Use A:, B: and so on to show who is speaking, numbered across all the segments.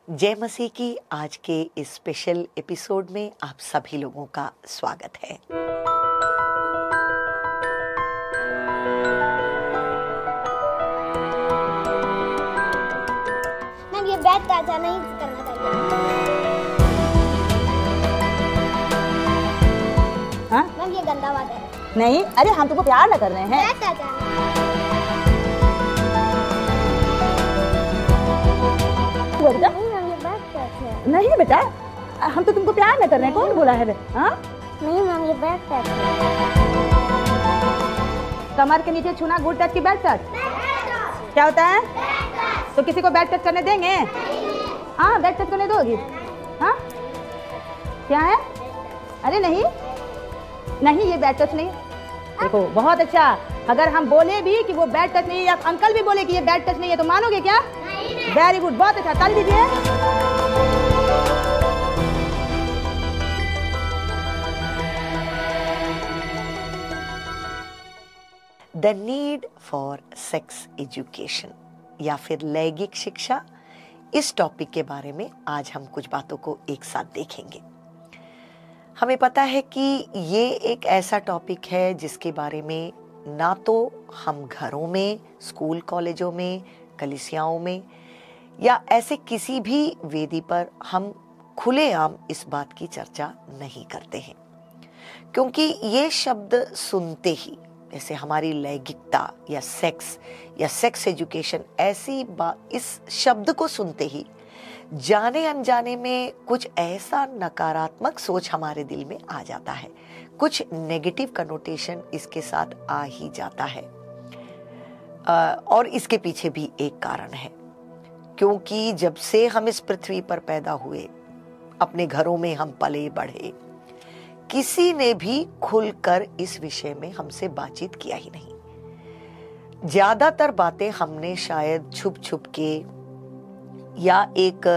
A: जय मसीह की आज के इस स्पेशल एपिसोड में आप सभी लोगों का स्वागत है।
B: मैम ये बैठ ताजा नहीं करना चाहिए।
C: हाँ?
B: मैम ये गंदा बात है।
C: नहीं, अरे हम तुमको प्यार न कर रहे हैं।
B: बैठ ताजा
C: बेटा
B: नहीं मैम ये बैठ ताजा
C: नहीं बेटा, हम तो तुमको प्यार न कर रहे हैं। कौन बोला है? हाँ?
B: नहीं मैम ये बैठ ताजा
C: कमर के नीचे छूना गुड टच की बैड टच क्या होता है? तो किसी को बैड टच करने देंगे? हाँ, बैड टच करने दोगी? हाँ, क्या है? अरे नहीं नहीं, ये बैड टच नहीं। देखो बहुत अच्छा, अगर हम बोले भी कि वो बैड टच नहीं है या अंकल भी बोले कि ये बैड टच नहीं है तो मानोगे क्या? वेरी गुड, बहुत अच्छा, ताली दीजिए।
A: The need for sex education या फिर लैंगिक शिक्षा, इस टॉपिक के बारे में आज हम कुछ बातों को एक साथ देखेंगे। हमें पता है कि ये एक ऐसा टॉपिक है जिसके बारे में ना तो हम घरों में, स्कूल कॉलेजों में, कलीसियाओं में या ऐसे किसी भी वेदी पर हम खुलेआम इस बात की चर्चा नहीं करते हैं, क्योंकि ये शब्द सुनते ही, जैसे हमारी लैंगिकता या सेक्स एजुकेशन, ऐसी बात, इस शब्द को सुनते ही जाने अनजाने में कुछ ऐसा नकारात्मक सोच हमारे दिल में आ जाता है, कुछ नेगेटिव कनोटेशन इसके साथ आ ही जाता है। और इसके पीछे भी एक कारण है, क्योंकि जब से हम इस पृथ्वी पर पैदा हुए, अपने घरों में हम पले बढ़े, किसी ने भी खुलकर इस विषय में हमसे बातचीत किया ही नहीं। ज्यादातर बातें हमने शायद छुप छुप के या एक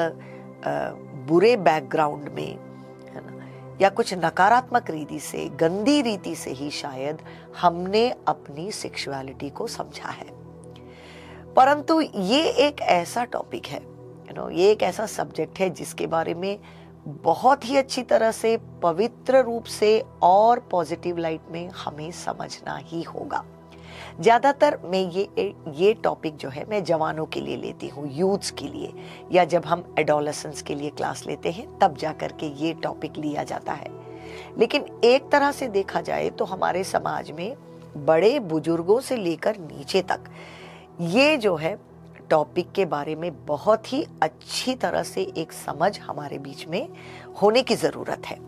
A: बुरे बैकग्राउंड में, है ना, या कुछ नकारात्मक रीति से, गंदी रीति से ही शायद हमने अपनी सेक्सुअलिटी को समझा है। परंतु ये एक ऐसा टॉपिक है, ये एक ऐसा सब्जेक्ट है जिसके बारे में बहुत ही अच्छी तरह से, पवित्र रूप से और पॉजिटिव लाइट में हमें समझना ही होगा। ज्यादातर मैं ये टॉपिक जो है मैं जवानों के लिए लेती हूँ, यूथ्स के लिए, या जब हम एडोलेसेंस के लिए क्लास लेते हैं तब जाकर के ये टॉपिक लिया जाता है। लेकिन एक तरह से देखा जाए तो हमारे समाज में बड़े बुजुर्गों से लेकर नीचे तक ये जो है टॉपिक के बारे में बहुत ही अच्छी तरह से एक समझ हमारे बीच में होने की जरूरत है।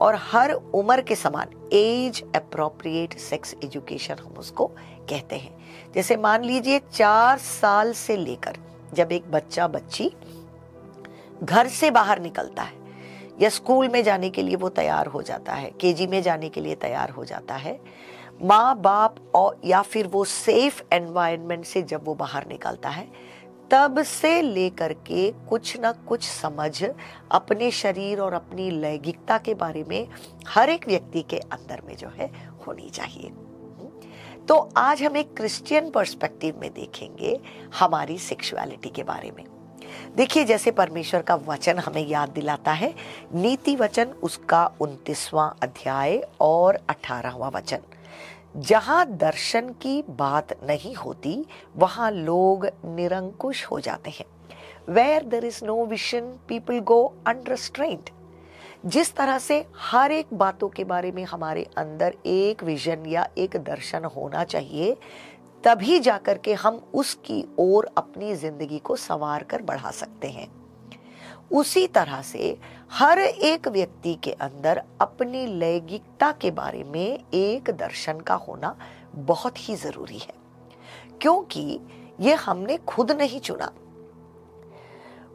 A: और हर उम्र के समान एज अप्रोप्रिएट सेक्स एजुकेशन हम उसको कहते हैं। जैसे मान लीजिए 4 साल से लेकर जब एक बच्चा बच्ची घर से बाहर निकलता है या स्कूल में जाने के लिए वो तैयार हो जाता है, केजी में जाने के लिए तैयार हो जाता है, माँ बाप और या फिर वो सेफ एनवायरनमेंट से जब वो बाहर निकलता है, तब से लेकर के कुछ ना कुछ समझ अपने शरीर और अपनी लैंगिकता के बारे में हर एक व्यक्ति के अंदर में जो है होनी चाहिए। तो आज हम एक क्रिश्चियन पर्सपेक्टिव में देखेंगे हमारी सेक्सुअलिटी के बारे में। देखिए, जैसे परमेश्वर का वचन हमें याद दिलाता है, नीति वचन उसका 29वां अध्याय और 18वां वचन, जहां दर्शन की बात नहीं होती वहां लोग निरंकुश हो जाते हैं। Where there is no vision, people go unrestrained। जिस तरह से हर एक बातों के बारे में हमारे अंदर एक विजन या एक दर्शन होना चाहिए, तभी जाकर के हम उसकी ओर अपनी जिंदगी को संवार कर बढ़ा सकते हैं। उसी तरह से हर एक व्यक्ति के अंदर अपनी लैंगिकता के बारे में एक दर्शन का होना बहुत ही जरूरी है, क्योंकि ये हमने खुद नहीं चुना।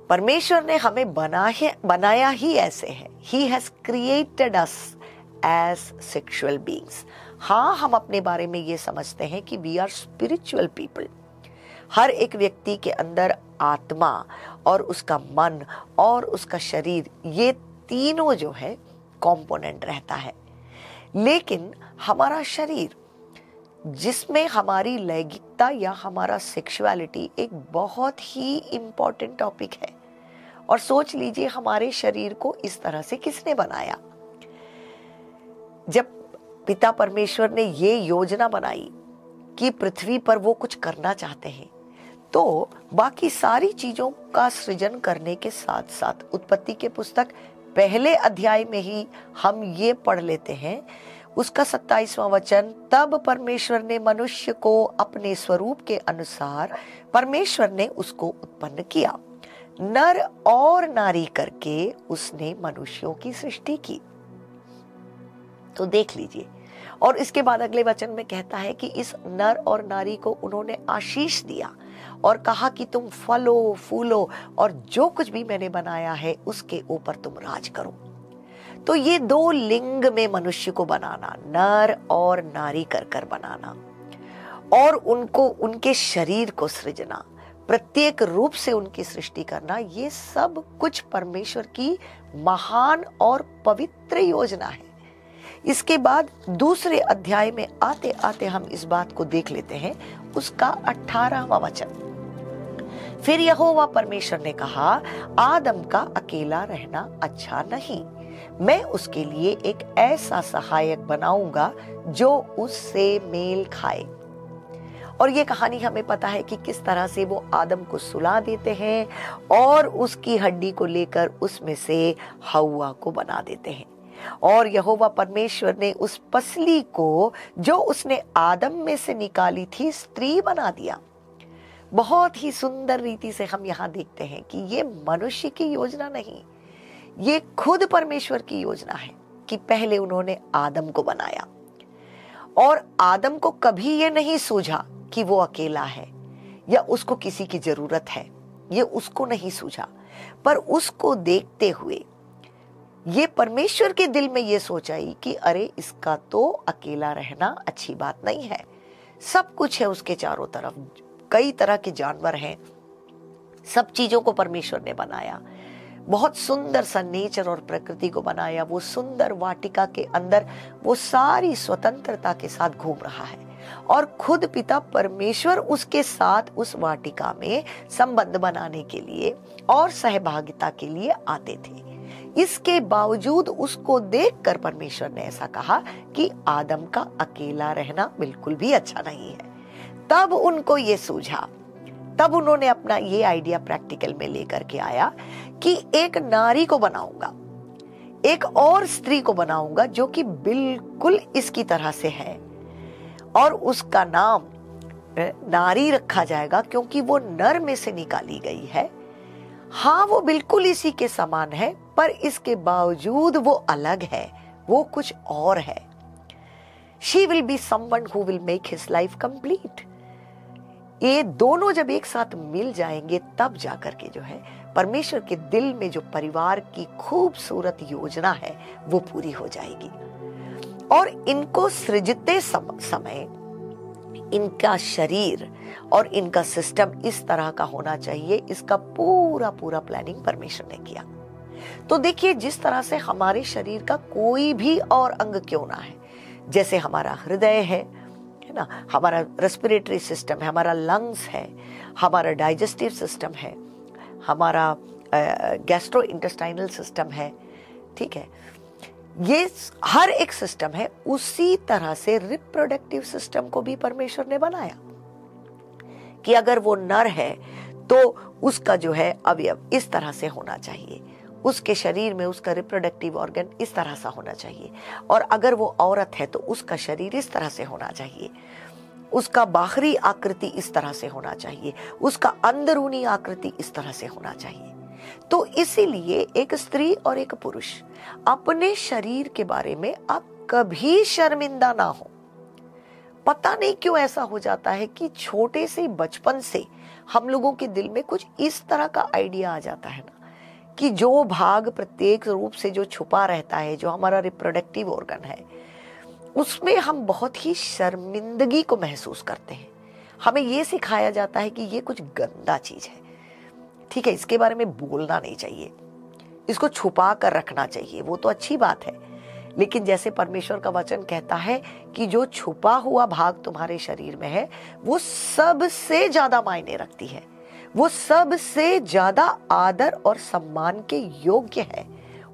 A: परमेश्वर ने हमें बनाया ही ऐसे है। He has created us as sexual beings। हाँ, हम अपने बारे में ये समझते हैं कि we are spiritual people। हर एक व्यक्ति के अंदर आत्मा और उसका मन और उसका शरीर, ये तीनों जो है कंपोनेंट रहता है। लेकिन हमारा शरीर, जिसमें हमारी लैंगिकता या हमारा सेक्सुअलिटी एक बहुत ही इम्पोर्टेंट टॉपिक है, और सोच लीजिए हमारे शरीर को इस तरह से किसने बनाया। जब पिता परमेश्वर ने ये योजना बनाई कि पृथ्वी पर वो कुछ करना चाहते हैं, तो बाकी सारी चीजों का सृजन करने के साथ साथ उत्पत्ति के पुस्तक पहले अध्याय में ही हम ये पढ़ लेते हैं, उसका 27वां वचन, तब परमेश्वर ने मनुष्य को अपने स्वरूप के अनुसार परमेश्वर ने उसको उत्पन्न किया, नर और नारी करके उसने मनुष्यों की सृष्टि की। तो देख लीजिए, और इसके बाद अगले वचन में कहता है कि इस नर और नारी को उन्होंने आशीष दिया और कहा कि तुम फलो फूलो और जो कुछ भी मैंने बनाया है उसके ऊपर तुम राज करो। तो ये दो लिंग में मनुष्य को बनाना, नर और नारी कर कर बनाना, और उनको उनके शरीर को सृजना, प्रत्येक रूप से उनकी सृष्टि करना, ये सब कुछ परमेश्वर की महान और पवित्र योजना है। इसके बाद दूसरे अध्याय में आते आते हम इस बात को देख लेते हैं, उसका 18वां वचन, फिर यहोवा परमेश्वर ने कहा, आदम का अकेला रहना अच्छा नहीं, मैं उसके लिए एक ऐसा सहायक बनाऊंगा जो उससे मेल खाए। और ये कहानी हमें पता है कि किस तरह से वो आदम को सुला देते हैं और उसकी हड्डी को लेकर उसमें से हव्वा को बना देते हैं, और यहोवा परमेश्वर ने उस पसली को जो उसने आदम में से निकाली थी स्त्री बना दिया। बहुत ही सुंदर रीति से हम यहाँ देखते हैं कि ये मनुष्य की योजना नहीं, ये खुद परमेश्वर की योजना है कि पहले उन्होंने आदम को बनाया, और आदम को कभी ये नहीं सूझा कि वो अकेला है या उसको किसी की जरूरत है, ये उसको नहीं सूझा, पर उसको देखते हुए ये परमेश्वर के दिल में ये सोच आई कि अरे इसका तो अकेला रहना अच्छी बात नहीं है, सब कुछ है उसके चारों तरफ, कई तरह के जानवर हैं, सब चीजों को परमेश्वर ने बनाया, बहुत सुंदर सा नेचर और प्रकृति को बनाया, वो सुंदर वाटिका के अंदर वो सारी स्वतंत्रता के साथ घूम रहा है, और खुद पिता परमेश्वर उसके साथ उस वाटिका में संबंध बनाने के लिए और सहभागिता के लिए आते थे। इसके बावजूद उसको देखकर परमेश्वर ने ऐसा कहा कि आदम का अकेला रहना बिल्कुल भी अच्छा नहीं है। तब उनको ये सूझा, तब उन्होंने अपना ये आइडिया प्रैक्टिकल में लेकर के आया कि एक नारी को बनाऊंगा, एक और स्त्री को बनाऊंगा जो कि बिल्कुल इसकी तरह से है, और उसका नाम नारी रखा जाएगा क्योंकि वो नर में से निकाली गई है। हाँ, वो बिल्कुल इसी के समान है, पर इसके बावजूद वो अलग है, वो कुछ और है। She will be someone who will make his life complete. ये दोनों जब एक साथ मिल जाएंगे तब जाकर के जो है परमेश्वर के दिल में जो परिवार की खूबसूरत योजना है वो पूरी हो जाएगी। और इनको सृजते समय इनका शरीर और इनका सिस्टम इस तरह का होना चाहिए, इसका पूरा पूरा प्लानिंग परमेश्वर ने किया। तो देखिए, जिस तरह से हमारे शरीर का कोई भी और अंग क्यों ना है, जैसे हमारा हृदय है ना, हमारा रेस्पिरेटरी सिस्टम है, हमारा लंग्स है, हमारा डाइजेस्टिव सिस्टम है, हमारा गैस्ट्रो इंटेस्टाइनल सिस्टम है, ठीक है, ये हर एक सिस्टम है। उसी तरह से रिप्रोडक्टिव सिस्टम को भी परमेश्वर ने बनाया कि अगर वो नर है तो उसका जो है अवयव इस तरह से होना चाहिए, उसके शरीर में उसका रिप्रोडक्टिव ऑर्गन इस तरह सा होना चाहिए, और अगर वो औरत है तो उसका शरीर इस तरह से होना चाहिए, उसका बाहरी आकृति इस तरह से होना चाहिए, उसका अंदरूनी आकृति इस तरह से होना चाहिए। तो इसीलिए एक स्त्री और एक पुरुष अपने शरीर के बारे में आप कभी शर्मिंदा ना हो। पता नहीं क्यों ऐसा हो जाता है कि छोटे से बचपन से हम लोगों के दिल में कुछ इस तरह का आइडिया आ जाता है ना कि जो भाग प्रत्येक रूप से जो छुपा रहता है, जो हमारा रिप्रोडक्टिव ऑर्गन है, उसमें हम बहुत ही शर्मिंदगी को महसूस करते हैं। हमें ये सिखाया जाता है कि ये कुछ गंदा चीज है, ठीक है, इसके बारे में बोलना नहीं चाहिए, इसको छुपा कर रखना चाहिए, वो तो अच्छी बात है। लेकिन जैसे परमेश्वर का वचन कहता है कि जो छुपा हुआ भाग तुम्हारे शरीर में है वो सबसे ज्यादा मायने रखती है, वो सबसे ज्यादा आदर और सम्मान के योग्य है,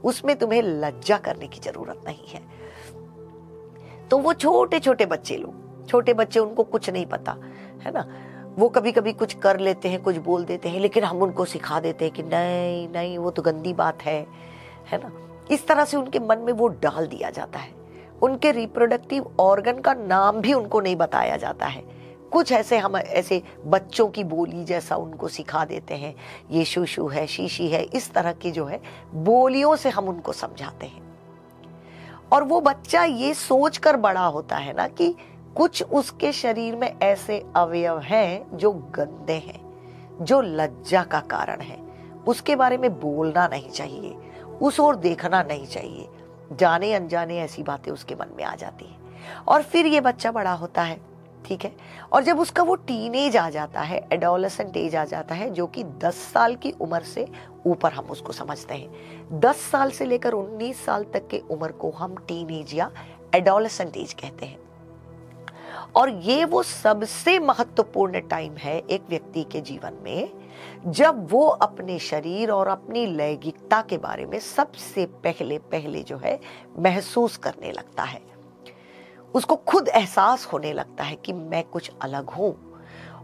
A: उसमें तुम्हें लज्जा करने की जरूरत नहीं है। तो वो छोटे छोटे बच्चे लोग, छोटे बच्चे, उनको कुछ नहीं पता है ना, वो कभी कभी कुछ कर लेते हैं, कुछ बोल देते हैं, लेकिन हम उनको सिखा देते हैं कि नहीं नहीं वो तो गंदी बात है ना। इस तरह से उनके मन में वो डाल दिया जाता है। उनके रिप्रोडक्टिव ऑर्गन का नाम भी उनको नहीं बताया जाता है। कुछ ऐसे हम ऐसे बच्चों की बोली जैसा उनको सिखा देते हैं, ये शूशू है, शीशी है, इस तरह की जो है बोलियों से हम उनको समझाते हैं। और वो बच्चा ये सोचकर बड़ा होता है ना कि कुछ उसके शरीर में ऐसे अवयव हैं जो गंदे हैं, जो लज्जा का कारण है, उसके बारे में बोलना नहीं चाहिए, उस ओर देखना नहीं चाहिए। जाने अनजाने ऐसी बातें उसके मन में आ जाती हैं। और फिर ये बच्चा बड़ा होता है, ठीक है, और जब उसका वो टीनेज आ जाता है, एडोलेसेंट एज आ जाता है, जो कि 10 साल की उम्र से ऊपर हम उसको समझते हैं। 10 साल से लेकर 19 साल तक के उम्र को हम टीनेज या एडोलेसेंट एज कहते हैं। और ये वो सबसे महत्वपूर्ण टाइम है एक व्यक्ति के जीवन में, जब वो अपने शरीर और अपनी लैंगिकता के बारे में सबसे पहले जो है महसूस करने लगता है। उसको खुद एहसास होने लगता है कि मैं कुछ अलग हूं,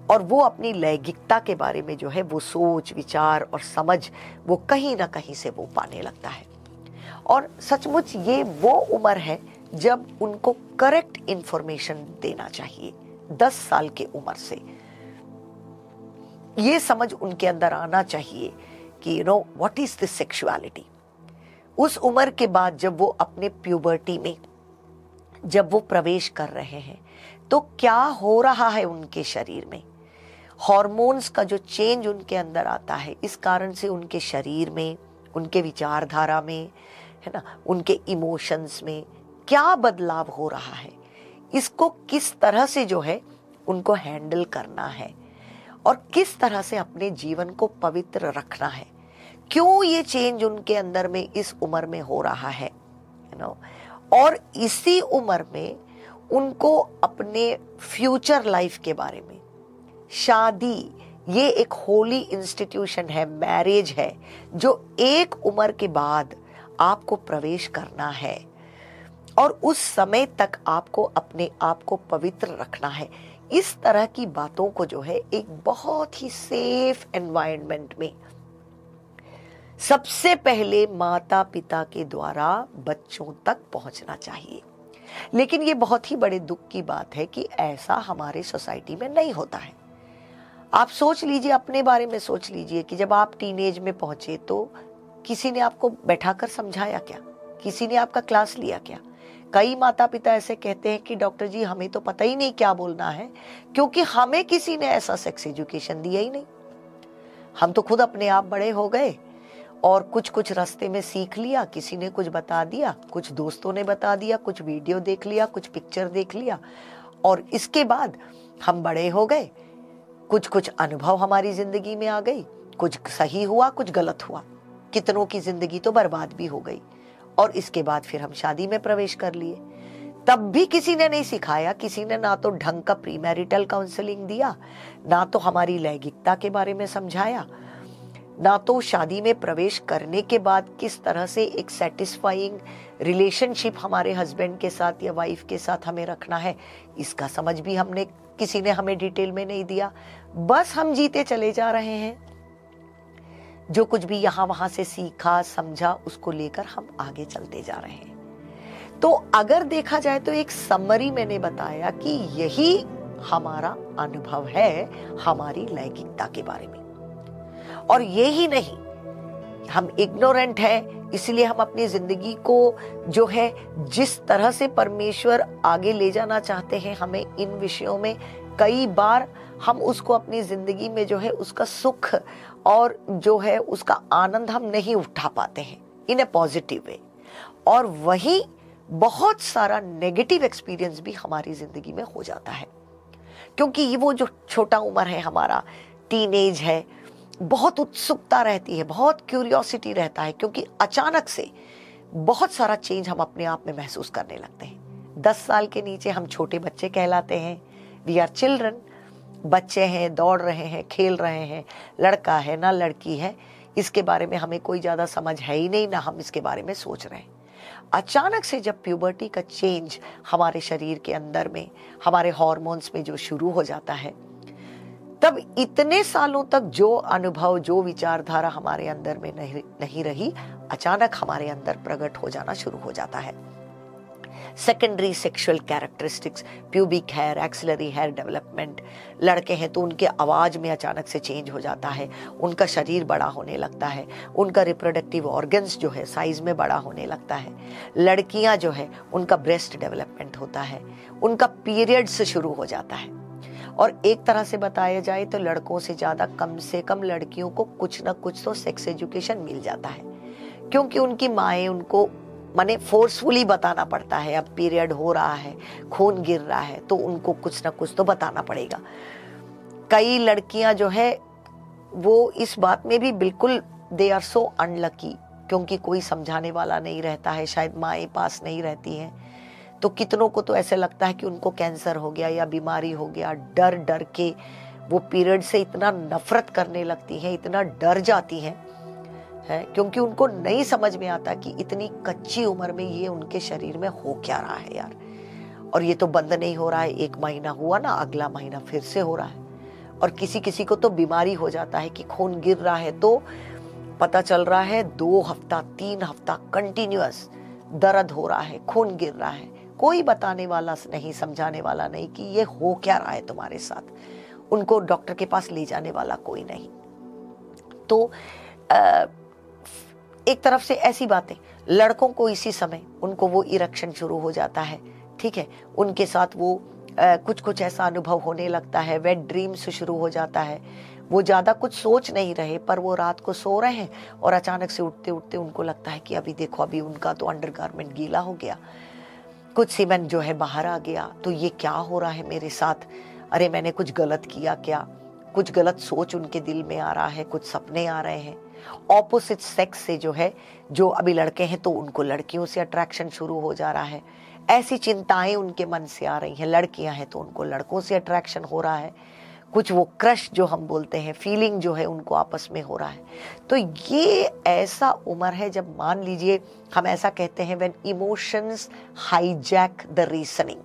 A: और वो अपनी लैंगिकता के बारे में जो है वो सोच विचार और समझ वो कहीं ना कहीं से वो पाने लगता है। और सचमुच ये वो उम्र है जब उनको करेक्ट इंफॉर्मेशन देना चाहिए। 10 साल की उम्र से ये समझ उनके अंदर आना चाहिए कि you know what is this sexuality. उस उम्र के बाद जब वो अपने प्यूबर्टी में जब वो प्रवेश कर रहे हैं तो क्या हो रहा है उनके शरीर में, हार्मोन्स का जो चेंज उनके अंदर आता है, इस कारण से उनके शरीर में, उनके विचारधारा में, है ना, उनके इमोशंस में क्या बदलाव हो रहा है, इसको किस तरह से जो है उनको हैंडल करना है और किस तरह से अपने जीवन को पवित्र रखना है। क्यों ये चेंज उनके अंदर में इस उम्र में हो रहा है, यू नो। और इसी उम्र में उनको अपने फ्यूचर लाइफ के बारे में, शादी ये एक होली इंस्टीट्यूशन है, मैरिज है, जो एक उम्र के बाद आपको प्रवेश करना है और उस समय तक आपको अपने आप को पवित्र रखना है। इस तरह की बातों को जो है एक बहुत ही सेफ एनवायरनमेंट में सबसे पहले माता पिता के द्वारा बच्चों तक पहुंचना चाहिए। लेकिन ये बहुत ही बड़े दुख की बात है कि ऐसा हमारे सोसाइटी में नहीं होता है। आप सोच लीजिए, अपने बारे में सोच लीजिए कि जब आप टीनेज में पहुंचे तो किसी ने आपको बैठाकर समझाया क्या, किसी ने आपका क्लास लिया क्या? कई माता पिता ऐसे कहते हैं कि डॉक्टर जी हमें तो पता ही नहीं क्या बोलना है, क्योंकि हमें किसी ने ऐसा सेक्स एजुकेशन दिया ही नहीं। हम तो खुद अपने आप बड़े हो गए और कुछ कुछ रास्ते में सीख लिया, किसी ने कुछ बता दिया, कुछ दोस्तों ने बता दिया, कुछ वीडियो देख लिया, कुछ पिक्चर देख लिया, और इसके बाद हम बड़े हो गए। कुछ कुछ अनुभव हमारी जिंदगी में आ गई, कुछ सही हुआ, कुछ गलत हुआ, कितनों की जिंदगी तो बर्बाद भी हो गई। और इसके बाद फिर हम शादी में प्रवेश कर लिए, तब भी किसी ने नहीं सिखाया, किसी ने ना तो ढंग का प्री मैरिटल काउंसलिंग दिया, ना तो हमारी लैंगिकता के बारे में समझाया, ना तो शादी में प्रवेश करने के बाद किस तरह से एक सेटिस्फाइंग रिलेशनशिप हमारे हस्बैंड के साथ या वाइफ के साथ हमें रखना है, इसका समझ भी किसी ने हमें डिटेल में नहीं दिया। बस हम जीते चले जा रहे हैं, जो कुछ भी यहाँ वहां से सीखा समझा उसको लेकर हम आगे चलते जा रहे हैं। तो अगर देखा जाए तो एक समरी मैंने बताया कि यही हमारा अनुभव है हमारी लैंगिकता के बारे में। और यही नहीं, हम इग्नोरेंट हैं, इसलिए हम अपनी जिंदगी को जो है जिस तरह से परमेश्वर आगे ले जाना चाहते हैं, हमें इन विषयों में कई बार हम उसको अपनी जिंदगी में जो है उसका सुख और जो है उसका आनंद हम नहीं उठा पाते हैं इन ए पॉजिटिव वे। और वही बहुत सारा नेगेटिव एक्सपीरियंस भी हमारी जिंदगी में हो जाता है, क्योंकि ये वो जो छोटा उम्र है हमारा, टीनेज है, बहुत उत्सुकता रहती है, बहुत क्यूरियोसिटी रहता है, क्योंकि अचानक से बहुत सारा चेंज हम अपने आप में महसूस करने लगते हैं। 10 साल के नीचे हम छोटे बच्चे कहलाते हैं, वी आर चिल्ड्रन। बच्चे हैं, दौड़ रहे हैं, खेल रहे हैं, लड़का है ना लड़की है, इसके बारे में हमें कोई ज़्यादा समझ है ही नहीं, ना हम इसके बारे में सोच रहे हैं। अचानक से जब प्यूबर्टी का चेंज हमारे शरीर के अंदर में, हमारे हार्मोन्स में जो शुरू हो जाता है, तब इतने सालों तक जो अनुभव, जो विचारधारा हमारे अंदर में नहीं रही, अचानक हमारे अंदर प्रकट हो जाना शुरू हो जाता है। Secondary sexual characteristics, pubic hair, axillary hair development. लड़के हैं तो उनके आवाज में अचानक से चेंज हो जाता है, उनका शरीर बड़ा होने लगता है, उनका रिप्रोडक्टिव ऑर्गन्स जो है साइज में बड़ा होने लगता है। लड़कियां जो है उनका ब्रेस्ट डेवलपमेंट होता है, उनका पीरियड्स शुरू हो जाता है। और एक तरह से बताया जाए तो लड़कों से ज्यादा कम से कम लड़कियों को कुछ ना कुछ तो सेक्स एजुकेशन मिल जाता है, क्योंकि उनकी माएँ उनको माने फोर्सफुली बताना पड़ता है, अब पीरियड हो रहा है, खून गिर रहा है, तो उनको कुछ ना कुछ तो बताना पड़ेगा। कई लड़कियां जो है वो इस बात में भी बिल्कुल दे आर सो अनलकी, क्योंकि कोई समझाने वाला नहीं रहता है, शायद माएँ पास नहीं रहती हैं, तो कितनों को तो ऐसे लगता है कि उनको कैंसर हो गया या बीमारी हो गया। डर डर के वो पीरियड से इतना नफरत करने लगती हैं, इतना डर जाती हैं, क्योंकि उनको नहीं समझ में आता कि इतनी कच्ची उम्र में ये उनके शरीर में हो क्या रहा है यार। और ये तो बंद नहीं हो रहा है, 1 महीना हुआ ना, अगला महीना फिर से हो रहा है। और किसी किसी को तो बीमारी हो जाता है कि खून गिर रहा है तो पता चल रहा है 2 हफ्ता 3 हफ्ता कंटिन्यूअस दर्द हो रहा है, खून गिर रहा है, कोई बताने वाला नहीं, समझाने वाला नहीं कि ये हो क्या रहा है तुम्हारे साथ। उनको डॉक्टर के पास ले जाने वाला कोई नहीं। तो एक तरफ से ऐसी बातें, लड़कों को इसी समय उनको वो इरेक्शन शुरू हो जाता है, ठीक है, उनके साथ वो कुछ कुछ ऐसा अनुभव होने लगता है, वेट ड्रीम्स शुरू हो जाता है। वो ज्यादा कुछ सोच नहीं रहे, पर वो रात को सो रहे हैं और अचानक से उठते उठते उनको लगता है कि अभी देखो, अभी उनका तो अंडरगारमेंट गीला हो गया, कुछ सीमेंट जो है बाहर आ गया, तो ये क्या हो रहा है मेरे साथ, अरे मैंने कुछ गलत किया क्या, कुछ गलत सोच उनके दिल में आ रहा है, कुछ सपने आ रहे हैं। ऑपोजिट सेक्स से जो है, जो अभी लड़के हैं तो उनको लड़कियों से अट्रैक्शन शुरू हो जा रहा है, ऐसी चिंताएं उनके मन से आ रही हैं। लड़कियां हैं तो उनको लड़कों से अट्रैक्शन हो रहा है, कुछ वो क्रश जो हम बोलते हैं, फीलिंग जो है उनको आपस में हो रहा है। तो ये ऐसा उम्र है जब मान लीजिए हम ऐसा कहते हैं when emotions hijack the reasoning,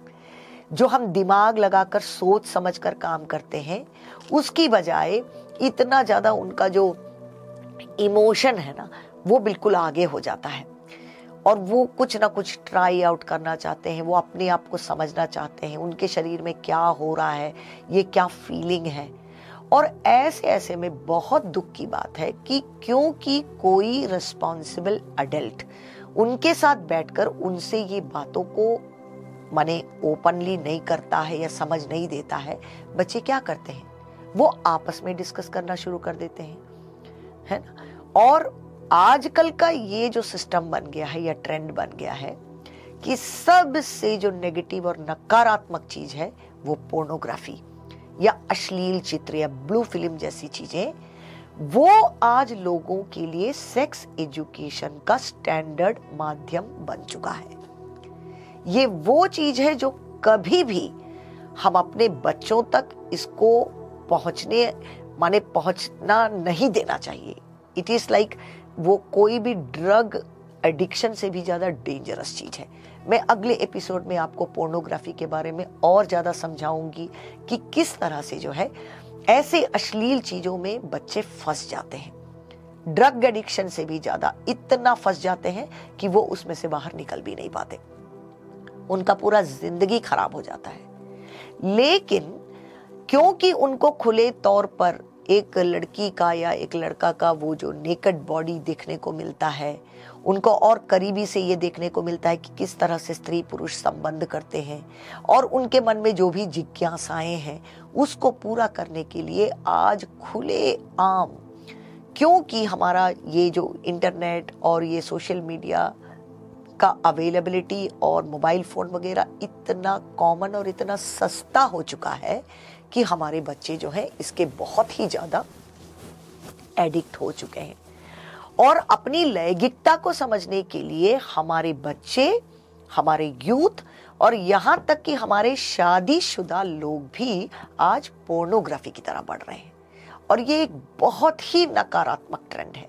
A: जो हम दिमाग लगाकर सोच समझकर काम करते हैं उसकी बजाय इतना ज्यादा उनका जो इमोशन है ना वो बिल्कुल आगे हो जाता है, और वो कुछ ना कुछ ट्राई आउट करना चाहते हैं, वो अपने आप को समझना चाहते हैं, उनके शरीर में क्या हो रहा है, ये क्या फीलिंग है। और ऐसे ऐसे में बहुत दुख की बात है कि क्योंकि कोई रिस्पॉन्सिबल अडल्ट उनके साथ बैठकर उनसे ये बातों को माने ओपनली नहीं करता है या समझ नहीं देता है, बच्चे क्या करते हैं, वो आपस में डिस्कस करना शुरू कर देते हैं, है ना। और आजकल का ये जो सिस्टम बन गया है या ट्रेंड बन गया है कि सबसे जो नेगेटिव और नकारात्मक चीज है वो पोर्नोग्राफी या अश्लील चित्र या ब्लू फिल्म जैसी चीजें, वो आज लोगों के लिए सेक्स एजुकेशन का स्टैंडर्ड माध्यम बन चुका है। ये वो चीज है जो कभी भी हम अपने बच्चों तक इसको पहुंचना नहीं देना चाहिए। इट इज लाइक वो कोई भी ड्रग एडिक्शन से भी ज्यादा डेंजरस चीज है। मैं अगले एपिसोड में आपको पोर्नोग्राफी के बारे में और ज्यादा समझाऊंगी कि किस तरह से जो है ऐसे अश्लील चीजों में बच्चे फंस जाते हैं, ड्रग एडिक्शन से भी ज्यादा इतना फंस जाते हैं कि वो उसमें से बाहर निकल भी नहीं पाते, उनका पूरा जिंदगी खराब हो जाता है। लेकिन क्योंकि उनको खुले तौर पर एक लड़की का या एक लड़का का वो जो नेकेड बॉडी देखने को मिलता है, उनको और करीबी से ये देखने को मिलता है कि किस तरह से स्त्री पुरुष संबंध करते हैं, और उनके मन में जो भी जिज्ञासाएं हैं उसको पूरा करने के लिए आज खुले आम, क्योंकि हमारा ये जो इंटरनेट और ये सोशल मीडिया का अवेलेबिलिटी और मोबाइल फोन वगैरह इतना कॉमन और इतना सस्ता हो चुका है कि हमारे बच्चे जो हैं इसके बहुत ही ज्यादा एडिक्ट हो चुके हैं। और अपनी लैंगिकता को समझने के लिए हमारे बच्चे, हमारे यूथ और यहाँ तक कि हमारे शादीशुदा लोग भी आज पोर्नोग्राफी की तरफ बढ़ रहे हैं, और ये एक बहुत ही नकारात्मक ट्रेंड है।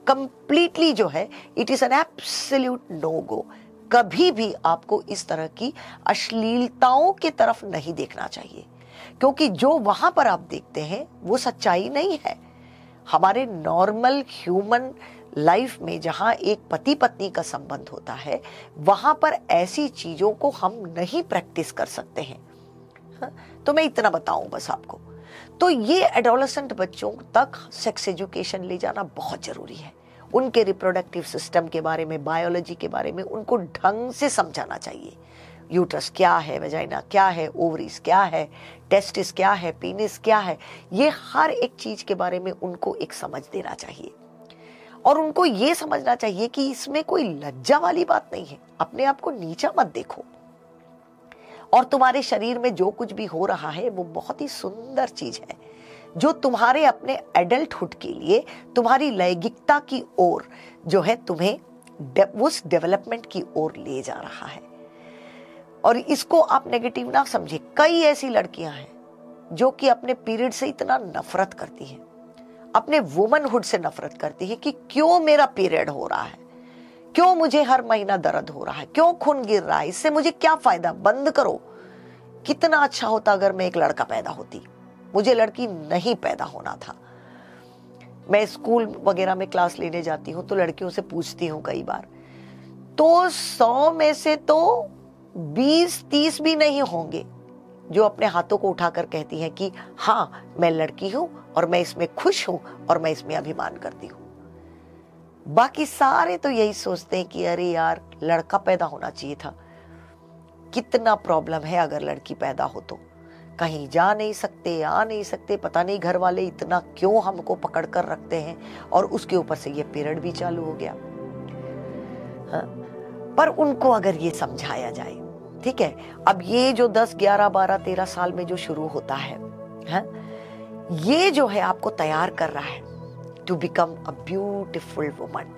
A: कंप्लीटली जो है it is an absolute no go. कभी भी आपको इस तरह की अश्लीलताओं की तरफ नहीं देखना चाहिए, क्योंकि जो वहां पर आप देखते हैं वो सच्चाई नहीं है। हमारे नॉर्मल ह्यूमन लाइफ में जहां एक पति पत्नी का संबंध होता है, वहां पर ऐसी चीजों को हम नहीं प्रैक्टिस कर सकते हैं। तो मैं इतना बताऊं बस आपको। तो ये एडोलेसेंट बच्चों तक सेक्स एजुकेशन ले जाना बहुत जरूरी है। उनके रिप्रोडक्टिव सिस्टम के बारे में, बायोलॉजी के बारे में उनको ढंग से समझाना चाहिए। यूट्रस क्या है, वेजाइना क्या है, ओवरीज क्या है, टेस्टिस क्या है, पीनिस क्या है, ये हर एक चीज के बारे में उनको एक समझ देना चाहिए। और उनको ये समझना चाहिए कि इसमें कोई लज्जा वाली बात नहीं है। अपने आप को नीचा मत देखो, और तुम्हारे शरीर में जो कुछ भी हो रहा है वो बहुत ही सुंदर चीज है, जो तुम्हारे अपने एडल्टहुड के लिए, तुम्हारी लैंगिकता की ओर जो है तुम्हें उस डेवलपमेंट की ओर ले जा रहा है। और इसको आप नेगेटिव ना समझे। कई ऐसी लड़कियां हैं जो कि अपने पीरियड से इतना नफरत करती हैं, अपने वुमनहुड से नफरत करती है कि क्यों मेरा पीरियड हो रहा है, क्यों मुझे हर महीना दर्द हो रहा है, क्यों खून गिर रहा है, इससे मुझे क्या फायदा, बंद करो। कितना अच्छा होता अगर मैं एक लड़का पैदा होती। मुझे लड़की नहीं पैदा होना था। मैं स्कूल वगैरह में क्लास लेने जाती हूँ तो लड़कियों से पूछती हूँ कई बार, तो 100 में से तो 20-30 भी नहीं होंगे जो अपने हाथों को उठाकर कहती हैं कि हाँ मैं लड़की हूं और मैं इसमें खुश हूं और मैं इसमें अभिमान करती हूं। बाकी सारे तो यही सोचते हैं कि अरे यार लड़का पैदा होना चाहिए था। कितना प्रॉब्लम है अगर लड़की पैदा हो तो, कहीं जा नहीं सकते, आ नहीं सकते, पता नहीं घर वाले इतना क्यों हमको पकड़ कर रखते हैं, और उसके ऊपर से ये पीरियड भी चालू हो गया। हाँ? पर उनको अगर ये समझाया जाए, ठीक है, अब ये जो 10, 11, 12, 13 साल में जो शुरू होता है, ये जो है आपको तैयार कर रहा है to become a beautiful woman.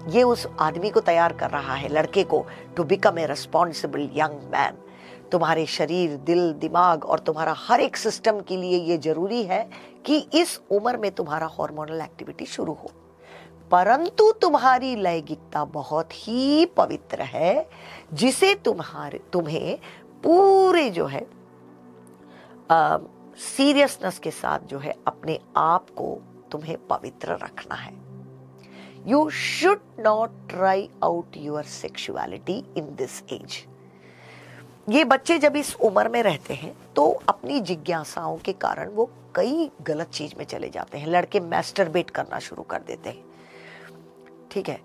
A: ये उस आदमी को तैयार कर रहा है, लड़के को, to become a responsible young man. तुम्हारे शरीर, दिल, दिमाग और तुम्हारा हर एक सिस्टम के लिए ये जरूरी है कि इस उम्र में तुम्हारा हार्मोनल एक्टिविटी शुरू हो। परंतु तुम्हारी लैंगिकता बहुत ही पवित्र है, जिसे तुम्हें पूरे जो है सीरियसनेस के साथ जो है अपने आप को तुम्हें पवित्र रखना है। You should not try out your sexuality in this age. ये बच्चे जब इस उम्र में रहते हैं तो अपनी जिज्ञासाओं के कारण वो कई गलत चीज में चले जाते हैं। लड़के मैस्टरबेट करना शुरू कर देते हैं, ठीक है,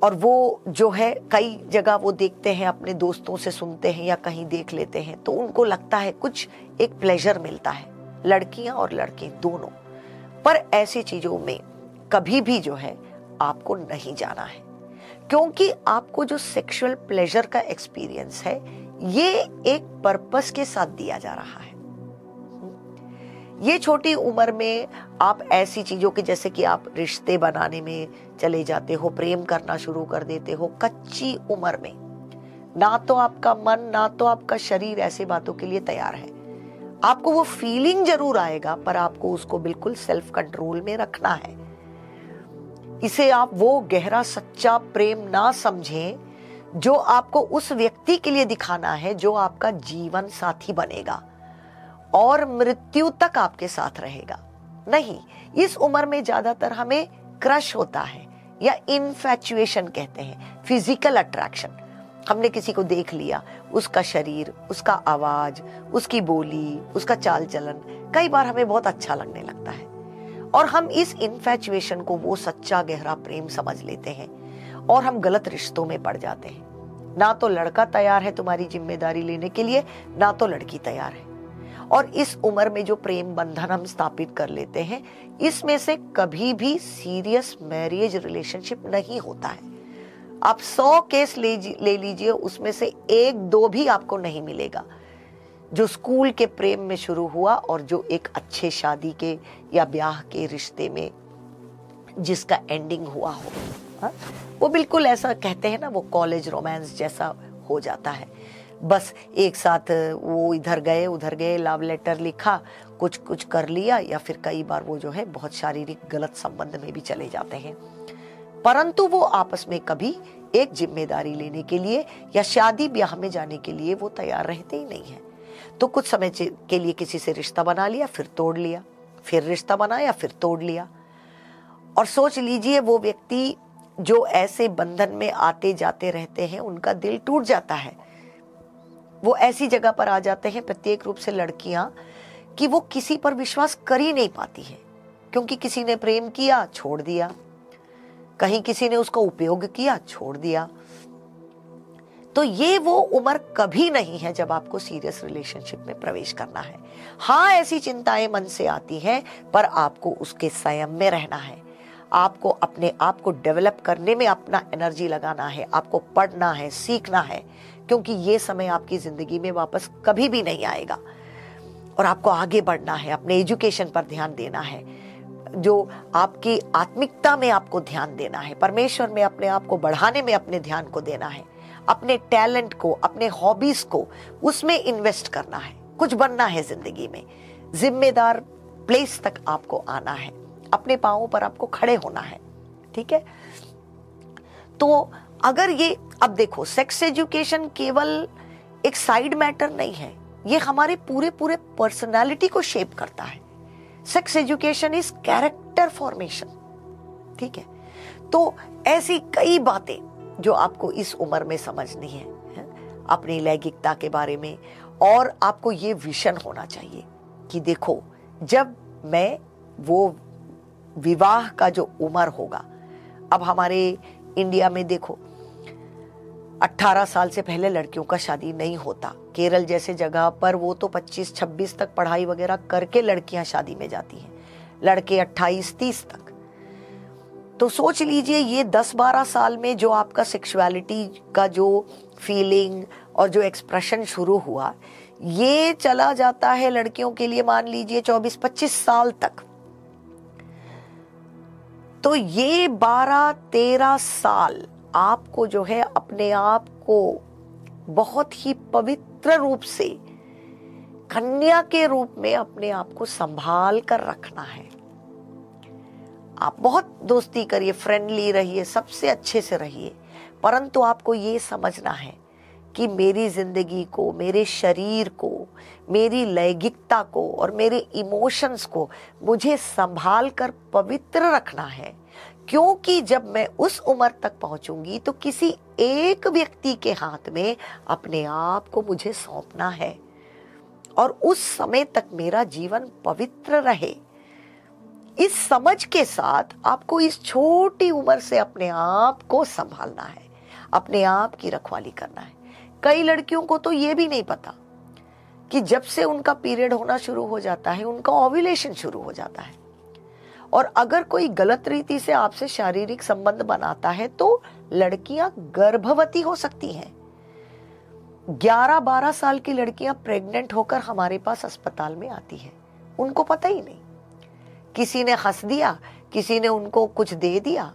A: और वो जो है कई जगह वो देखते हैं, अपने दोस्तों से सुनते हैं या कहीं देख लेते हैं, तो उनको लगता है कुछ एक प्लेजर मिलता है, लड़कियां और लड़के दोनों। पर ऐसी चीजों में कभी भी जो है आपको नहीं जाना है, क्योंकि आपको जो सेक्सुअल प्लेजर का एक्सपीरियंस है ये एक पर्पस के साथ दिया जा रहा है। ये छोटी उम्र में आप ऐसी चीजों के, जैसे कि आप रिश्ते बनाने में चले जाते हो, प्रेम करना शुरू कर देते हो कच्ची उम्र में, ना तो आपका मन ना तो आपका शरीर ऐसे बातों के लिए तैयार है। आपको वो फीलिंग जरूर आएगा, पर आपको उसको बिल्कुल सेल्फ कंट्रोल में रखना है। इसे आप वो गहरा सच्चा प्रेम ना समझें जो आपको उस व्यक्ति के लिए दिखाना है जो आपका जीवन साथी बनेगा और मृत्यु तक आपके साथ रहेगा। नहीं, इस उम्र में ज्यादातर हमें क्रश होता है या इनफैचुएशन कहते हैं, फिजिकल अट्रैक्शन। हमने किसी को देख लिया, उसका शरीर, उसका आवाज, उसकी बोली, उसका चाल चलन कई बार हमें बहुत अच्छा लगने लगता है और हम इस इनफैचुएशन को वो सच्चा गहरा प्रेम समझ लेते हैं और हम गलत रिश्तों में पड़ जाते हैं। ना तो लड़का तैयार है तुम्हारी जिम्मेदारी लेने के लिए, ना तो लड़की तैयार है। और इस उम्र में जो प्रेम बंधन हम स्थापित कर लेते हैं, इसमें से कभी भी सीरियस मैरिज रिलेशनशिप नहीं होता है। आप 100 केस ले लीजिए, उसमें से 1-2 भी आपको नहीं मिलेगा जो स्कूल के प्रेम में शुरू हुआ और जो एक अच्छे शादी के या ब्याह के रिश्ते में जिसका एंडिंग हुआ हो। वो बिल्कुल ऐसा कहते हैं ना, वो कॉलेज रोमांस जैसा हो जाता है। बस एक साथ वो इधर गए उधर गए, लव लेटर लिखा, कुछ कुछ कर लिया, या फिर कई बार वो जो है बहुत शारीरिक गलत संबंध में भी चले जाते हैं, परंतु वो आपस में कभी एक जिम्मेदारी लेने के लिए या शादी ब्याह में जाने के लिए वो तैयार रहते ही नहीं है। तो कुछ समय के लिए किसी से रिश्ता बना लिया, फिर तोड़ लिया, फिर रिश्ता बनाया, फिर तोड़ लिया। और सोच लीजिए वो व्यक्ति जो ऐसे बंधन में आते जाते रहते हैं, उनका दिल टूट जाता है। वो ऐसी जगह पर आ जाते हैं, प्रत्येक रूप से लड़कियां, कि वो किसी पर विश्वास कर ही नहीं पाती है, क्योंकि किसी ने प्रेम किया, छोड़ दिया, कहीं किसी ने उसका उपयोग किया, छोड़ दिया। तो ये वो उम्र कभी नहीं है जब आपको सीरियस रिलेशनशिप में प्रवेश करना है। हाँ, ऐसी चिंताएं मन से आती हैं, पर आपको उसके संयम में रहना है। आपको अपने आप को डेवलप करने में अपना एनर्जी लगाना है, आपको पढ़ना है, सीखना है, क्योंकि ये समय आपकी जिंदगी में वापस कभी भी नहीं आएगा। और आपको आगे बढ़ना है, अपने एजुकेशन पर ध्यान देना है, जो आपकी आत्मिकता में आपको ध्यान देना है, परमेश्वर में अपने आप को बढ़ाने में अपने ध्यान को देना है, अपने टैलेंट को, अपने हॉबीज को उसमें इन्वेस्ट करना है, कुछ बनना है जिंदगी में, जिम्मेदार प्लेस तक आपको आना है, अपने पांवों पर आपको खड़े होना है। ठीक है, तो अगर ये, अब देखो, सेक्स एजुकेशन केवल एक साइड मैटर नहीं है, ये हमारे पूरे पर्सनालिटी को शेप करता है। Sex education is character formation. ठीक है, तो ऐसी कई बातें जो आपको इस उम्र में समझनी है अपनी लैंगिकता के बारे में, और आपको ये विजन होना चाहिए कि देखो, जब मैं वो विवाह का जो उम्र होगा, अब हमारे इंडिया में देखो 18 साल से पहले लड़कियों का शादी नहीं होता। केरल जैसे जगह पर वो तो 25-26 तक पढ़ाई वगैरह करके लड़कियां शादी में जाती हैं, लड़के 28-30 तक। तो सोच लीजिए, ये 10-12 साल में जो आपका सेक्सुअलिटी का जो फीलिंग और जो एक्सप्रेशन शुरू हुआ, ये चला जाता है लड़कियों के लिए मान लीजिए 24-25 साल तक। तो ये 12-13 साल आपको जो है अपने आप को बहुत ही पवित्र रूप से कन्या के रूप में अपने आप को संभाल कर रखना है। आप बहुत दोस्ती करिए, फ्रेंडली रहिए, सबसे अच्छे से रहिए, परंतु आपको ये समझना है कि मेरी जिंदगी को, मेरे शरीर को, मेरी लैंगिकता को और मेरे इमोशंस को मुझे संभाल कर पवित्र रखना है, क्योंकि जब मैं उस उम्र तक पहुंचूंगी तो किसी एक व्यक्ति के हाथ में अपने आप को मुझे सौंपना है, और उस समय तक मेरा जीवन पवित्र रहे। इस समझ के साथ आपको इस छोटी उम्र से अपने आप को संभालना है, अपने आप की रखवाली करना है। कई लड़कियों को तो ये भी नहीं पता कि जब से उनका पीरियड होना शुरू हो जाता है, उनका ओव्यूलेशन शुरू हो जाता है, और अगर कोई गलत रीति से आपसे शारीरिक संबंध बनाता है तो लड़कियां गर्भवती हो सकती हैं। 11-12 साल की लड़कियां प्रेग्नेंट होकर हमारे पास अस्पताल में आती हैं, उनको पता ही नहीं। किसी ने हंस दिया, किसी ने उनको कुछ दे दिया,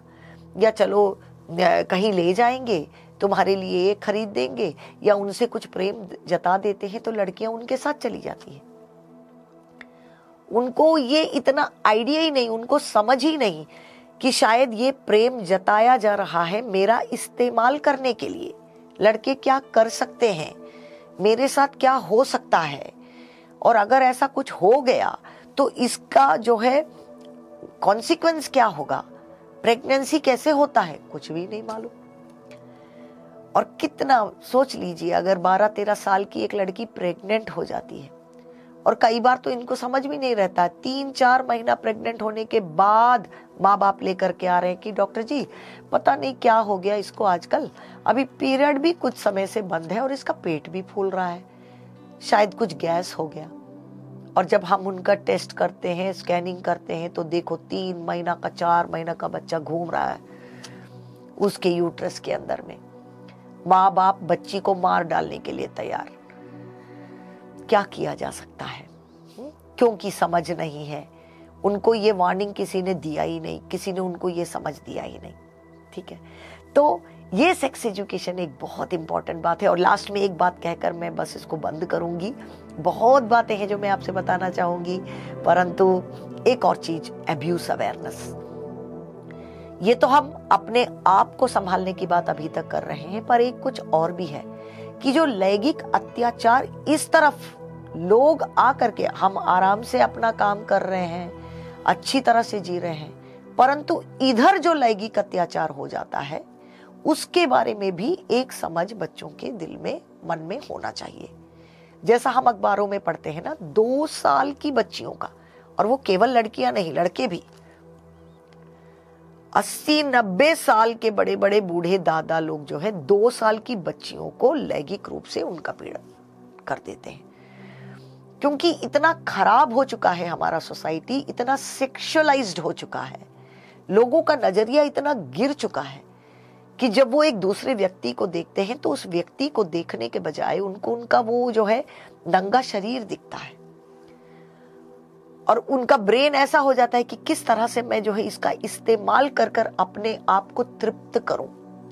A: या चलो कहीं ले जाएंगे, तुम्हारे लिए ये खरीद देंगे, या उनसे कुछ प्रेम जता देते हैं तो लड़कियां उनके साथ चली जाती हैं। उनको ये इतना आइडिया ही नहीं, उनको समझ ही नहीं कि शायद ये प्रेम जताया जा रहा है मेरा इस्तेमाल करने के लिए। लड़के क्या कर सकते हैं, मेरे साथ क्या हो सकता है, और अगर ऐसा कुछ हो गया तो इसका जो है कॉन्सिक्वेंस क्या होगा, प्रेगनेंसी कैसे होता है, कुछ भी नहीं मालूम। और कितना सोच लीजिए, अगर 12-13 साल की एक लड़की प्रेग्नेंट हो जाती है, और कई बार तो इनको समझ भी नहीं रहता, 3-4 महीना प्रेग्नेंट होने के बाद माँ बाप लेकर के आ रहे हैं कि डॉक्टर जी पता नहीं क्या हो गया इसको, आजकल अभी पीरियड भी कुछ समय से बंद है और इसका पेट भी फूल रहा है, शायद कुछ गैस हो गया। और जब हम उनका टेस्ट करते हैं, स्कैनिंग करते हैं, तो देखो 3 महीना का 4 महीना का बच्चा घूम रहा है उसके यूट्रस के अंदर में। माँ बाप बच्ची को मार डालने के लिए तैयार। क्या किया जा सकता है, क्योंकि समझ नहीं है उनको, ये वार्निंग किसी ने दिया ही नहीं, किसी ने उनको ये समझ दिया ही नहीं। ठीक है, तो ये सेक्स एजुकेशन एक बहुत इंपॉर्टेंट बात है। और लास्ट में एक बात कहकर मैं बस इसको बंद करूंगी। बहुत बातें हैं जो मैं आपसे बताना चाहूंगी, परंतु एक और चीज, अब्यूज अवेयरनेस। ये तो हम अपने आप को संभालने की बात अभी तक कर रहे हैं, पर एक कुछ और भी है कि जो लैंगिक अत्याचार इस तरफ लोग आकर के, हम आराम से अपना काम कर रहे हैं, अच्छी तरह से जी रहे हैं, परंतु इधर जो लैंगिक अत्याचार हो जाता है उसके बारे में भी एक समझ बच्चों के दिल में, मन में होना चाहिए। जैसा हम अखबारों में पढ़ते हैं ना, 2 साल की बच्चियों का, और वो केवल लड़कियां नहीं, लड़के भी, 80-90 साल के बड़े बड़े बूढ़े दादा लोग जो है 2 साल की बच्चियों को लैंगिक रूप से उनका पीड़न कर देते हैं। क्योंकि इतना खराब हो चुका है हमारा सोसाइटी, इतना सेक्सुअलाइज्ड हो चुका है, लोगों का नजरिया इतना गिर चुका है कि जब वो एक दूसरे व्यक्ति को देखते हैं तो उस व्यक्ति को देखने के बजाय उनको उनका वो जो है नंगा शरीर दिखता है, और उनका ब्रेन ऐसा हो जाता है कि किस तरह से मैं जो है इसका इस्तेमाल कर कर अपने आप को तृप्त करूं।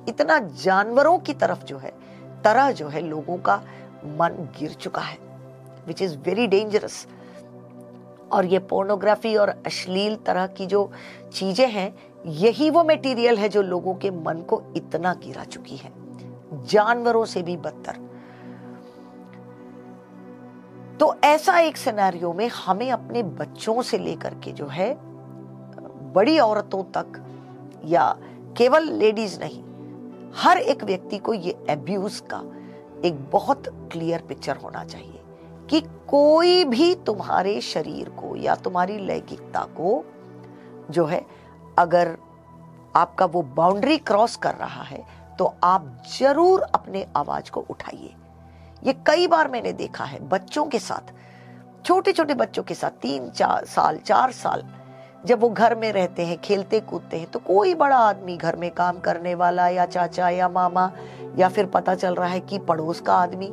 A: इतना जानवरों की तरफ जो है लोगों का मन गिर चुका है, विच इज वेरी डेंजरस। और ये पोर्नोग्राफी और अश्लील तरह की जो चीजें हैं, यही वो मटेरियल है जो लोगों के मन को इतना गिरा चुकी है, जानवरों से भी बदतर। तो ऐसा एक सिनेरियो में हमें अपने बच्चों से लेकर के जो है बड़ी औरतों तक, या केवल लेडीज नहीं, हर एक व्यक्ति को ये अब्यूज का एक बहुत क्लियर पिक्चर होना चाहिए कि कोई भी तुम्हारे शरीर को या तुम्हारी लैंगिकता को जो है, अगर आपका वो बाउंड्री क्रॉस कर रहा है तो आप जरूर अपने आवाज को उठाइए। ये कई बार मैंने देखा है बच्चों के साथ, छोटे छोटे बच्चों के साथ, 3-4 साल 4 साल, जब वो घर में रहते हैं, खेलते कूदते हैं, तो कोई बड़ा आदमी, घर में काम करने वाला या चाचा या मामा, या फिर पता चल रहा है कि पड़ोस का आदमी,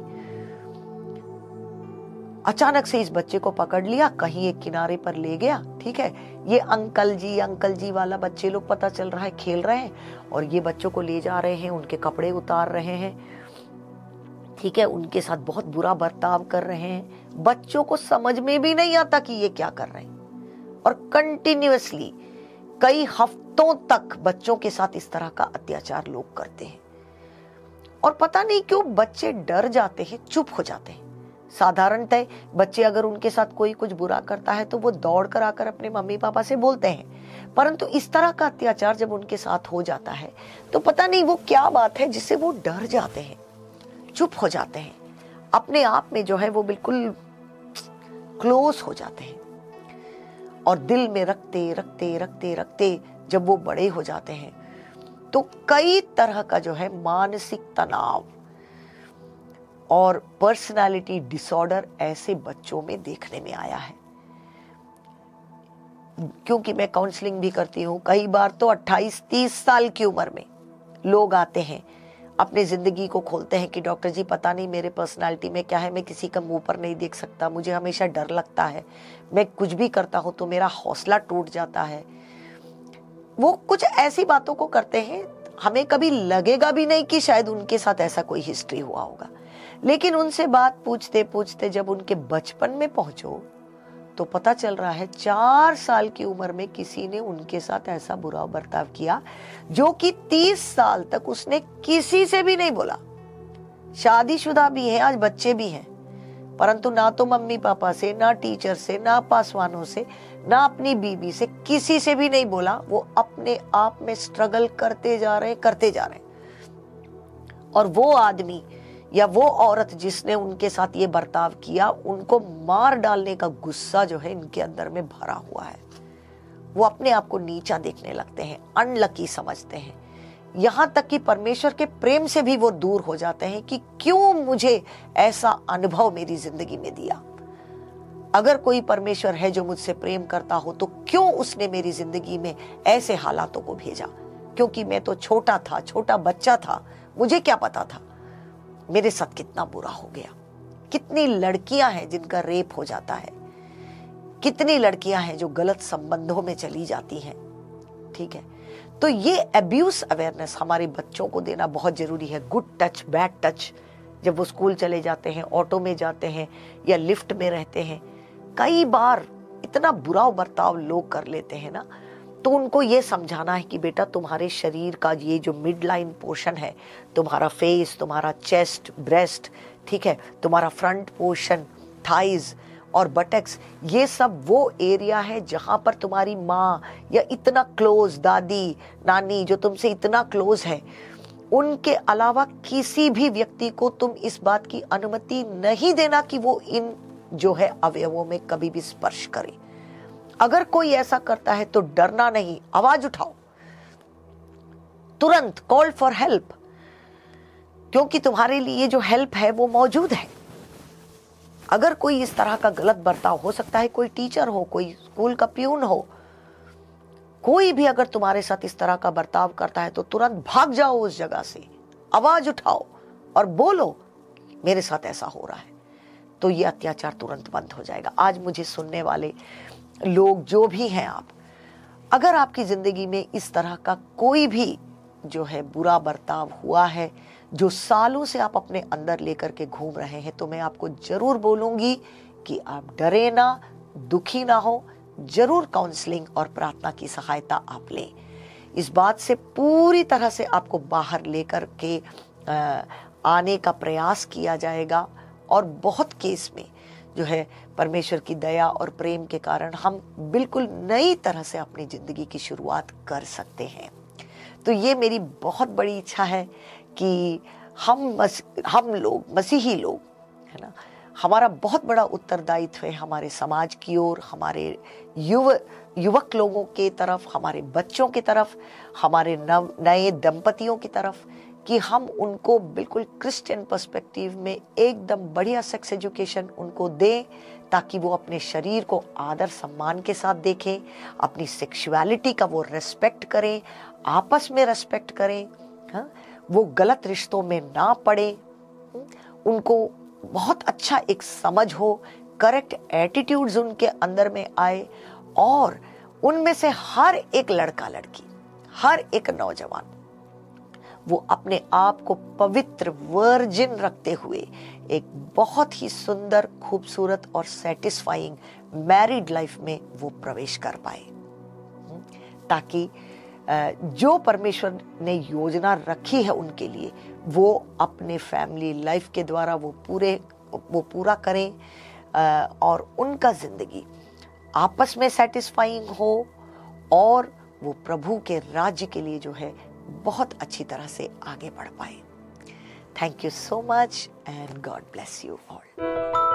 A: अचानक से इस बच्चे को पकड़ लिया, कहीं एक किनारे पर ले गया, ठीक है, ये अंकल जी वाला बच्चे लोग पता चल रहा है खेल रहे हैं, और ये बच्चों को ले जा रहे हैं, उनके कपड़े उतार रहे हैं, ठीक है, उनके साथ बहुत बुरा बर्ताव कर रहे हैं। बच्चों को समझ में भी नहीं आता कि ये क्या कर रहे हैं, और कंटिन्यूअसली कई हफ्तों तक बच्चों के साथ इस तरह का अत्याचार लोग करते हैं। और पता नहीं क्यों बच्चे डर जाते हैं, चुप हो जाते हैं। साधारणतः बच्चे अगर उनके साथ कोई कुछ बुरा करता है तो वो दौड़ कर आकर अपने मम्मी पापा से बोलते हैं, परंतु इस तरह का अत्याचार जब उनके साथ हो जाता है तो पता नहीं वो क्या बात है जिससे वो डर जाते हैं, चुप हो जाते हैं, अपने आप में जो है वो बिल्कुल क्लोज हो जाते हैं। और दिल में रखते रखते रखते रखते जब वो बड़े हो जाते हैं तो कई तरह का जो है मानसिक तनाव और पर्सनालिटी डिसऑर्डर ऐसे बच्चों में देखने में आया है। क्योंकि मैं काउंसलिंग भी करती हूँ, कई बार तो 28-30 साल की उम्र में लोग आते हैं, अपनी जिंदगी को खोलते हैं कि डॉक्टर जी पता नहीं मेरे पर्सनालिटी में क्या है, मैं किसी का मुंह पर नहीं देख सकता, मुझे हमेशा डर लगता है, मैं कुछ भी करता हूं तो मेरा हौसला टूट जाता है। वो कुछ ऐसी बातों को करते हैं, हमें कभी लगेगा भी नहीं कि शायद उनके साथ ऐसा कोई हिस्ट्री हुआ होगा, लेकिन उनसे बात पूछते पूछते जब उनके बचपन में पहुंचो तो पता चल रहा है 4 साल की उम्र में किसी ने उनके साथ ऐसा बुरा बर्ताव किया जो कि 30 साल तक उसने किसी से भी नहीं बोला। शादीशुदा भी है, आज बच्चे भी हैं, परंतु ना तो मम्मी पापा से, ना टीचर से, ना पासवानों से, ना अपनी बीवी से, किसी से भी नहीं बोला। वो अपने आप में स्ट्रगल करते जा रहे हैं। और वो आदमी या वो औरत जिसने उनके साथ ये बर्ताव किया, उनको मार डालने का गुस्सा जो है इनके अंदर में भरा हुआ है। वो अपने आप को नीचा देखने लगते हैं, अनलकी समझते हैं, यहां तक कि परमेश्वर के प्रेम से भी वो दूर हो जाते हैं कि क्यों मुझे ऐसा अनुभव मेरी जिंदगी में दिया। अगर कोई परमेश्वर है जो मुझसे प्रेम करता हो तो क्यों उसने मेरी जिंदगी में ऐसे हालातों को भेजा, क्योंकि मैं तो छोटा था, छोटा बच्चा था, मुझे क्या पता था मेरे साथ कितना बुरा हो गया। कितनी लड़कियां हैं जिनका रेप हो जाता है, कितनी लड़कियां हैं जो गलत संबंधों में चली जाती हैं, ठीक है। तो ये अब्यूज अवेयरनेस हमारे बच्चों को देना बहुत जरूरी है। गुड टच, बैड टच, जब वो स्कूल चले जाते हैं, ऑटो में जाते हैं या लिफ्ट में रहते हैं, कई बार इतना बुरा बर्ताव लोग कर लेते हैं ना, तो उनको ये समझाना है कि बेटा तुम्हारे शरीर का ये जो मिड लाइन पोर्शन है, तुम्हारा फेस, तुम्हारा चेस्ट, ब्रेस्ट, ठीक है, तुम्हारा फ्रंट पोर्शन, थाइज और बटक्स, ये सब वो एरिया है जहां पर तुम्हारी माँ या इतना क्लोज दादी नानी जो तुमसे इतना क्लोज है, उनके अलावा किसी भी व्यक्ति को तुम इस बात की अनुमति नहीं देना कि वो इन जो है अवयवों में कभी भी स्पर्श करे। अगर कोई ऐसा करता है तो डरना नहीं, आवाज उठाओ, तुरंत कॉल फॉर हेल्प, क्योंकि तुम्हारे लिए जो हेल्प है वो मौजूद है। अगर कोई इस तरह का गलत बर्ताव, हो सकता है कोई टीचर हो, कोई स्कूल का प्यून हो, कोई भी अगर तुम्हारे साथ इस तरह का बर्ताव करता है तो तुरंत भाग जाओ उस जगह से, आवाज उठाओ और बोलो मेरे साथ ऐसा हो रहा है, तो ये अत्याचार तुरंत बंद हो जाएगा। आज मुझे सुनने वाले लोग जो भी हैं आप, अगर आपकी जिंदगी में इस तरह का कोई भी जो है बुरा बर्ताव हुआ है जो सालों से आप अपने अंदर लेकर के घूम रहे हैं, तो मैं आपको जरूर बोलूंगी कि आप डरे ना, दुखी ना हो, जरूर काउंसलिंग और प्रार्थना की सहायता आप लें। इस बात से पूरी तरह से आपको बाहर लेकर के आने का प्रयास किया जाएगा, और बहुत केस में जो है परमेश्वर की दया और प्रेम के कारण हम बिल्कुल नई तरह से अपनी जिंदगी की शुरुआत कर सकते हैं। तो ये मेरी बहुत बड़ी इच्छा है कि हम लोग, मसीही लोग, है ना, हमारा बहुत बड़ा उत्तरदायित्व है हमारे समाज की ओर, हमारे युवक लोगों के तरफ, हमारे बच्चों की तरफ, हमारे नए दंपतियों की तरफ, कि हम उनको बिल्कुल क्रिश्चियन पर्सपेक्टिव में एकदम बढ़िया सेक्स एजुकेशन उनको दें, ताकि वो अपने शरीर को आदर सम्मान के साथ देखें, अपनी सेक्सुअलिटी का वो रेस्पेक्ट करें, आपस में रेस्पेक्ट करें, हाँ? वो गलत रिश्तों में ना पड़े, उनको बहुत अच्छा एक समझ हो, करेक्ट एटीट्यूड्स उनके अंदर में आए, और उनमें से हर एक लड़का लड़की, हर एक नौजवान वो अपने आप को पवित्र वर्जिन रखते हुए एक बहुत ही सुंदर, खूबसूरत और सेटिस्फाइंग मैरिड लाइफ में वो प्रवेश कर पाए, ताकि जो परमेश्वर ने योजना रखी है उनके लिए वो अपने फैमिली लाइफ के द्वारा वो पूरा करें, और उनका जिंदगी आपस में सेटिस्फाइंग हो, और वो प्रभु के राज्य के लिए जो है बहुत अच्छी तरह से आगे बढ़ पाए। Thank you so much and God bless you all.